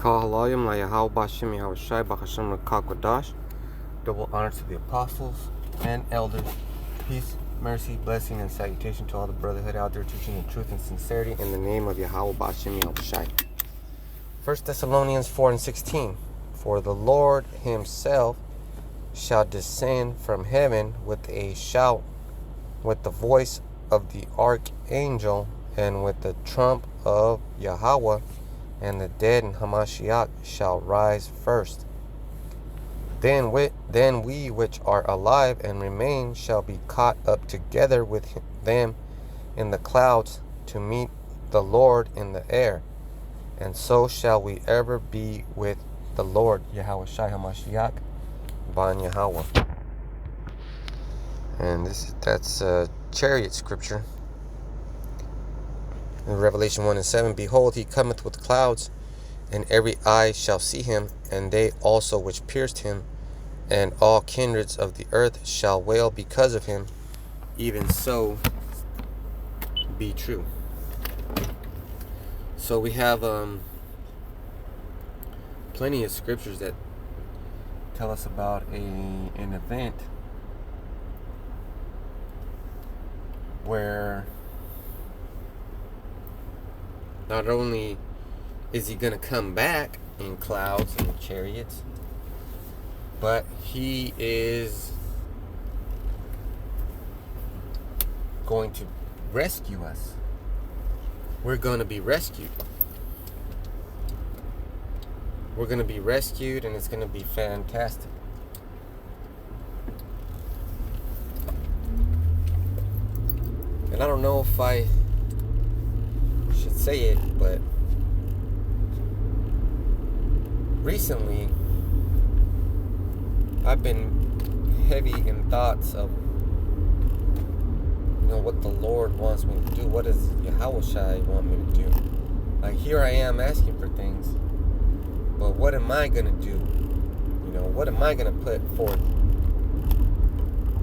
Kal Halayim La Yahal Bashim Yahweh Shai Bachashim Kakwadash. Double honor to the apostles and elders. Peace, mercy, blessing, and salutation to all the brotherhood out there teaching the truth and sincerity in the name of Yahweh Bashim Yahweh Shai. 1 Thessalonians 4:16. For the Lord himself shall descend from heaven with a shout, with the voice of the archangel, and with the trump of Yahweh, and the dead in Hamashiach shall rise first. Then we which are alive and remain shall be caught up together with them in the clouds to meet the Lord in the air. And so shall we ever be with the Lord, Yahweh Shai Hamashiach, Ban Yahweh. And that's chariot scripture. In Revelation 1:7, behold, he cometh with clouds, and every eye shall see him, and they also which pierced him, and all kindreds of the earth shall wail because of him. Even so be true. So we have plenty of scriptures that tell us about an event where not only is he going to come back in clouds and chariots, but he is going to rescue us. We're going to be rescued. We're going to be rescued, and it's going to be fantastic. And I don't know if I should say it, but recently I've been heavy in thoughts of, what the Lord wants me to do. What does Yahweh Shai want me to do? Like, here I am asking for things, but what am I going to do? What am I going to put forth?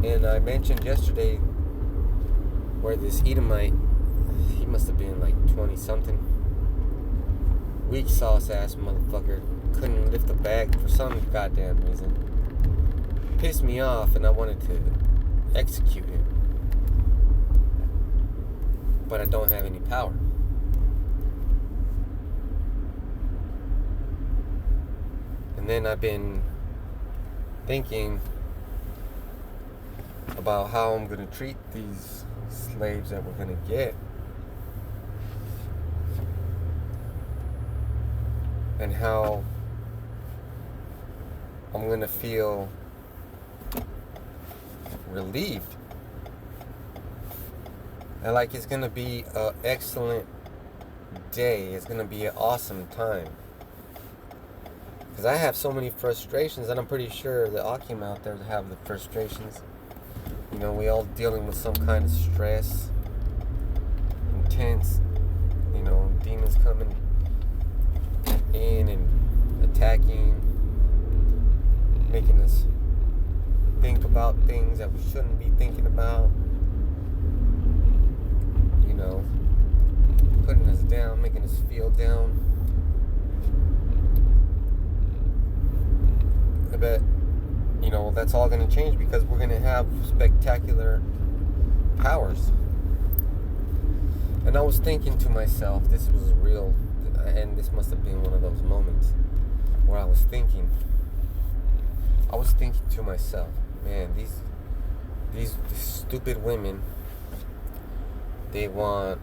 And I mentioned yesterday where this Edomite, he must have been like 20 something, weak sauce ass motherfucker, couldn't lift a bag for some goddamn reason. Pissed me off, and I wanted to execute him, but I don't have any power. And then I've been thinking about how I'm going to treat these slaves that we're going to get, and how I'm going to feel relieved, and like it's going to be an excellent day. It's going to be an awesome time, because I have so many frustrations, and I'm pretty sure the Akim out there have the frustrations. We all dealing with some kind of stress, intense, demons coming in and attacking, making us think about things that we shouldn't be thinking about, putting us down, making us feel down. I bet that's all going to change, because we're going to have spectacular powers. And I was thinking to myself, this was real, and this must have been one of those moments where I was thinking to myself, man, these stupid women, they want,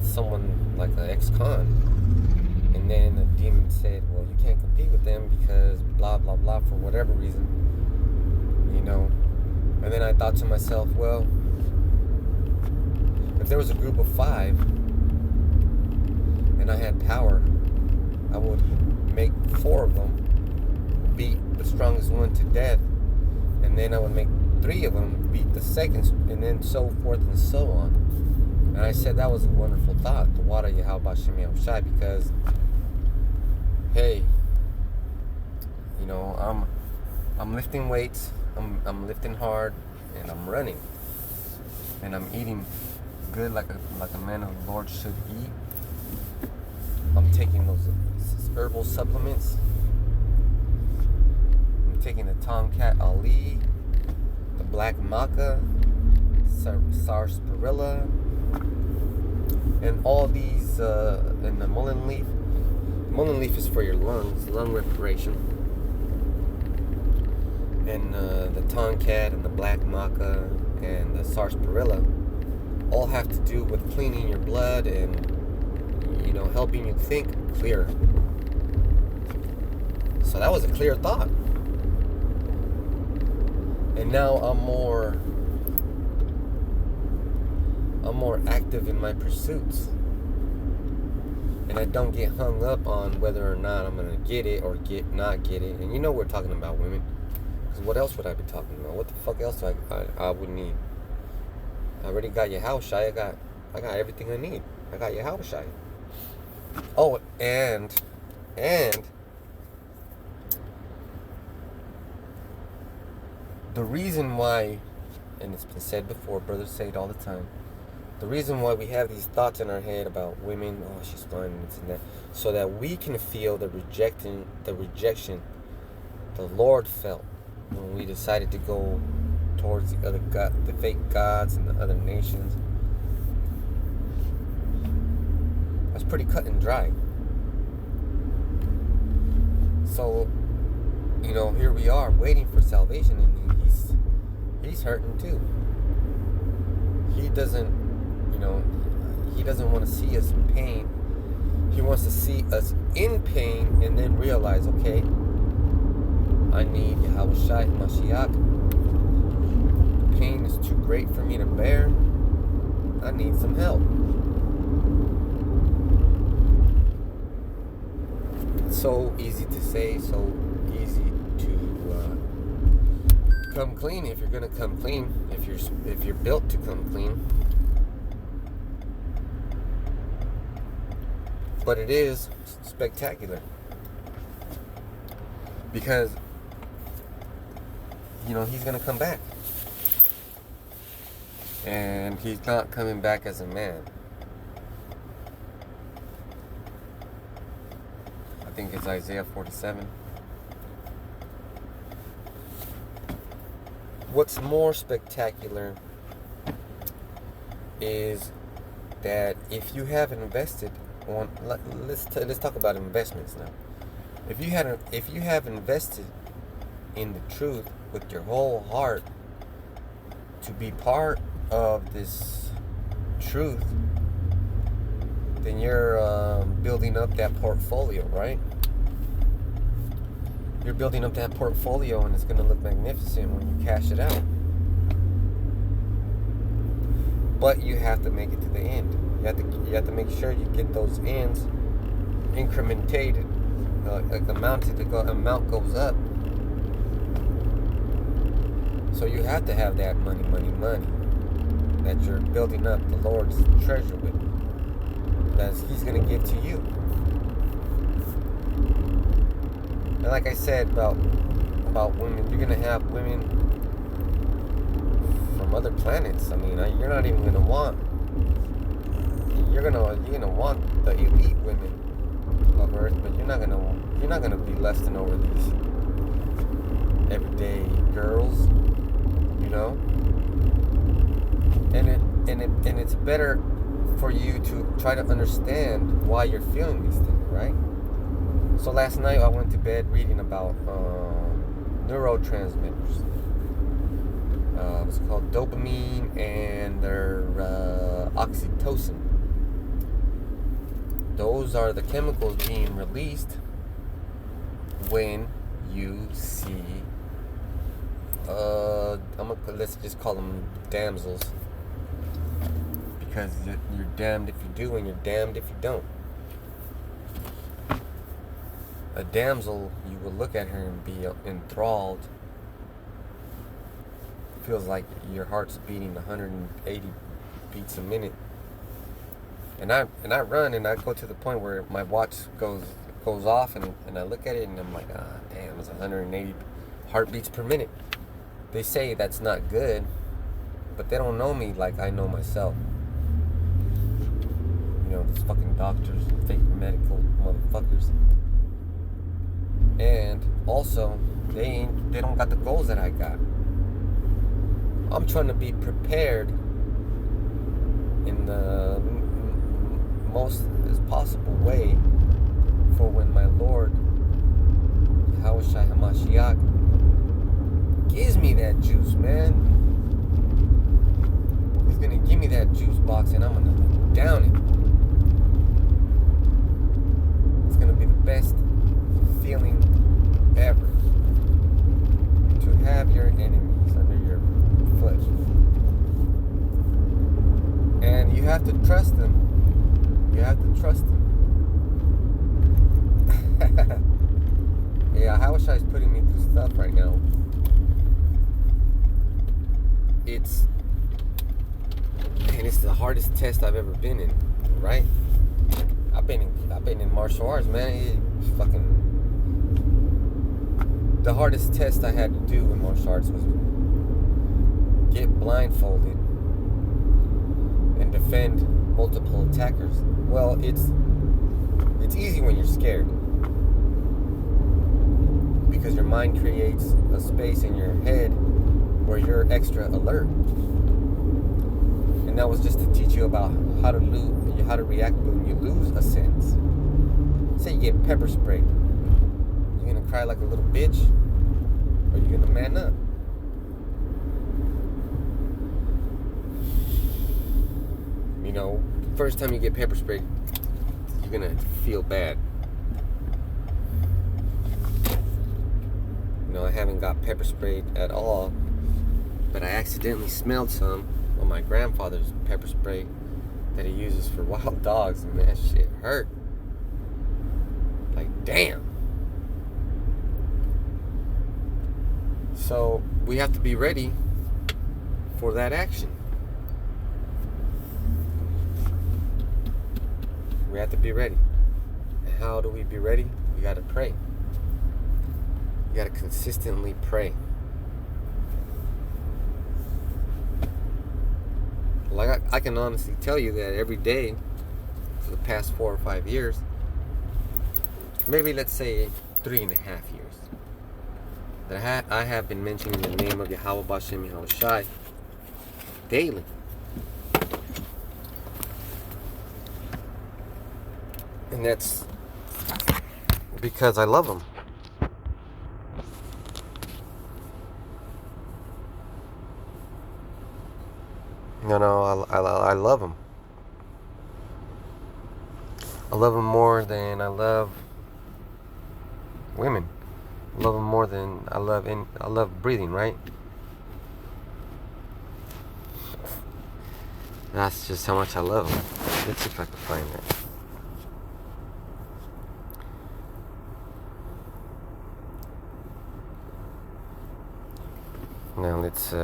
someone like an ex-con. And then the demon said, well, you can't compete with them because blah, blah, blah, for whatever reason, And then I thought to myself, well, if there was a group of 5 and I had power, I would make 4 of them beat the strongest one to death. And then I would make 3 of them beat the second, and then so forth and so on. And I said that was a wonderful thought, the water Yahweh Bashim Yahweh Shai, because hey, I'm lifting weights, I'm lifting hard, and I'm running, and I'm eating good like a man of the Lord should eat. I'm taking those herbal supplements. I'm taking the Tomcat Ali, the black maca, sarsaparilla, and all these, and the mullein leaf. Mullein leaf is for your lungs, lung respiration. And the Tomcat and the black maca and the sarsaparilla all have to do with cleaning your blood and, you know, helping you think clearer. So that was a clear thought. And now I'm more active in my pursuits. And I don't get hung up on whether or not I'm going to get it or not get it. And you know we're talking about women. Because what else would I be talking about? What the fuck else do I would need? I already got your house, Shy. I got everything I need. I got your house, Shy. Oh, and the reason why, and it's been said before, brothers say it all the time, the reason why we have these thoughts in our head about women, oh, she's fine, and this and that, so that we can feel the rejection the Lord felt when we decided to go towards the fake gods and the other nations. That's pretty cut and dry. So, you know, here we are waiting for salvation, and he's hurting too. He doesn't want to see us in pain. He wants to see us in pain and then realize, okay, I need Yahushua Mashiach. Pain is too great for me to bear. I need some help. It's so easy to say, so easy to come clean if you're gonna come clean. If you're built to come clean. But it is spectacular because, you know, he's gonna come back. And he's not coming back as a man. I think it's Isaiah 47. What's more spectacular is that if you have invested on, let's talk about investments now. If you have invested in the truth with your whole heart to be part of this truth, then you're building up that portfolio, right? You're building up that portfolio, and it's going to look magnificent when you cash it out. But you have to make it to the end. You have to make sure you get those ends incrementated. Amount goes up. So you have to have that money that you're building up the Lord's treasure with, that He's going to give to you. And like I said about women, you're going to have women from other planets. I mean, you're not even going to want. You're gonna want the elite women of Earth, but you're not gonna be lusting over these everyday girls, you know. And it's better for you to try to understand why you're feeling these things, right? So last night I went to bed reading about neurotransmitters. It's called dopamine and their oxytocin. Those are the chemicals being released when you see, let's just call them damsels, because you're damned if you do and you're damned if you don't. A damsel, you will look at her and be enthralled. Feels like your heart's beating 180 beats a minute. And I run, and I go to the point where my watch goes off, and I look at it, and I'm like, damn, it's 180 heartbeats per minute. They say that's not good, but they don't know me like I know myself. these fucking doctors, fake medical motherfuckers. And also, they don't got the goals that I got. I'm trying to be prepared in the most as possible way for when my Lord Yahushua HaMashiach gives me that juice, man. He's gonna give me that juice box and I'm gonna down it. It's gonna be the best feeling ever to have your enemies under your foot. And you have to trust them. You have to trust them. Yeah, Yahushua is putting me through stuff right now. It's the hardest test I've ever been in, right? I've been in martial arts, man. The hardest test I had to do in martial arts was get blindfolded and defend multiple attackers. Well, it's easy when you're scared, because your mind creates a space in your head where you're extra alert. And that was just to teach you about how to react when you lose a sense. Say you get pepper sprayed. You gonna cry like a little bitch, or you gonna man up? First time you get pepper sprayed, you're gonna feel bad. I haven't got pepper sprayed at all, but I accidentally smelled some on my grandfather's pepper spray that he uses for wild dogs, and that shit hurt. Like, damn. So we have to be ready for that action. We have to be ready. And how do we be ready? We gotta pray. You gotta consistently pray. Like I can honestly tell you that every day for the past 4 or 5 years, maybe let's say 3.5 years, that I have been mentioning the name of Yahweh Bashem Yahushai daily. And that's because I love him. I love him. I love him more than I love women. I love him more than I love breathing, right? That's just how much I love him. Let's see if I can find that. Now let's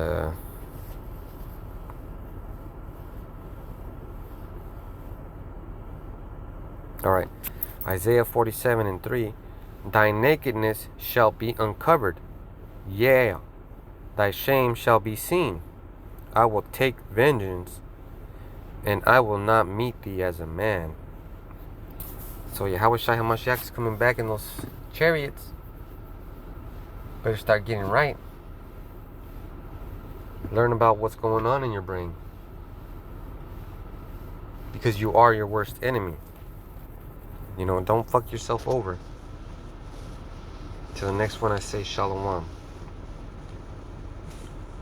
Alright, Isaiah 47:3. Thy nakedness shall be uncovered, yea, thy shame shall be seen. I will take vengeance, and I will not meet thee as a man. So Yahushua HaMashiach is coming back in those chariots. Better start getting right. Learn about what's going on in your brain, because you are your worst enemy. Don't fuck yourself over. Till the next one, I say shalom.